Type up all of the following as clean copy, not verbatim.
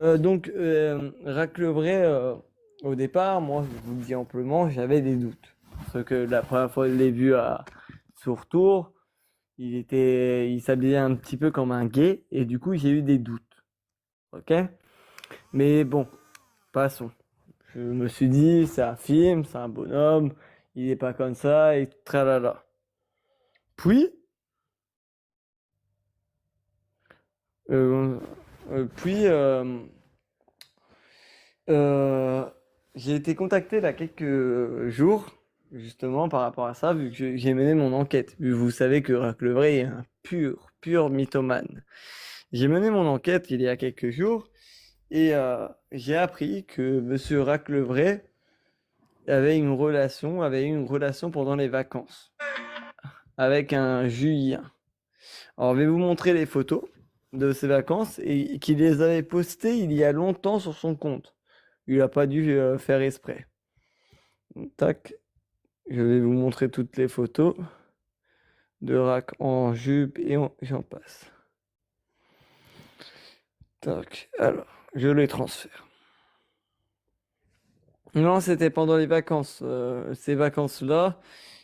Raclevray, au départ, moi, je vous le dis amplement, j'avais des doutes. Parce que la première fois que je l'ai vu sur tour, il s'habillait un petit peu comme un gay, et du coup, j'ai eu des doutes. Ok? Mais bon, passons. Je me suis dit, c'est un film, c'est un bonhomme, il est pas comme ça, et tralala. Puis, euh, puis, Euh, j'ai été contacté il y a quelques jours, justement par rapport à ça, vu que j'ai mené mon enquête. Vu que vous savez que Raclevray est un pur mythomane. J'ai mené mon enquête il y a quelques jours et j'ai appris que Monsieur Raclevray avait eu une relation pendant les vacances avec un Julien. Alors, je vais vous montrer les photos de ses vacances et qu'il les avait postées il y a longtemps sur son compte. Il n'a pas dû faire exprès. Tac, je vais vous montrer toutes les photos de Rack en jupe et j'en passe. Tac, alors, je les transfère. Non, c'était pendant les vacances. Ces vacances-là,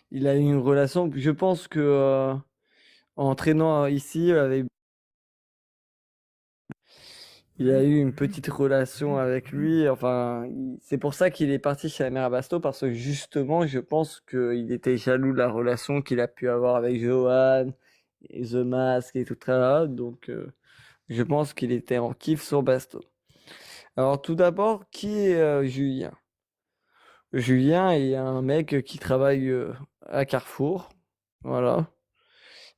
il a eu une relation. Je pense que en traînant ici, il a eu une petite relation avec lui. Enfin, c'est pour ça qu'il est parti chez la mère à Basto parce que justement, je pense qu'il était jaloux de la relation qu'il a pu avoir avec Johan et The Mask et tout ça. Donc, je pense qu'il était en kiff sur Basto. Alors, tout d'abord, qui est Julien? Julien est un mec qui travaille à Carrefour. Voilà.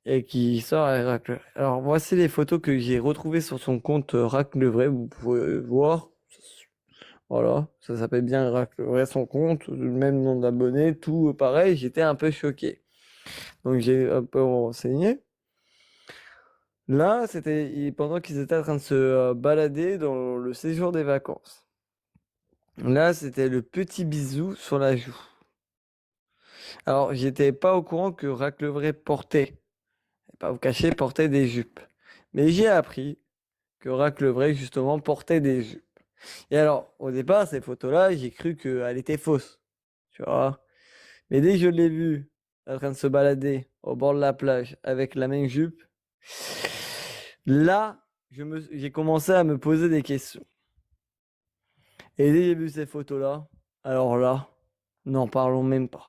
Et qui sort à Racle. Alors, voici les photos que j'ai retrouvées sur son compte Raclevray. Vous pouvez voir. Voilà, ça s'appelle bien Raclevray son compte, le même nom d'abonnés, tout pareil. J'étais un peu choqué. Donc, j'ai un peu renseigné. Là, c'était pendant qu'ils étaient en train de se balader dans le séjour des vacances. Là, c'était le petit bisou sur la joue. Alors, j'étais pas au courant que Raclevray portait, pas vous cacher, portait des jupes. Mais j'ai appris que Raclevray, justement, portait des jupes. Et alors, au départ, ces photos-là, j'ai cru qu'elle était fausse. Tu vois. Mais dès que je l'ai vu en train de se balader au bord de la plage avec la même jupe, là, j'ai commencé à me poser des questions. Et dès que j'ai vu ces photos-là, alors là, n'en parlons même pas.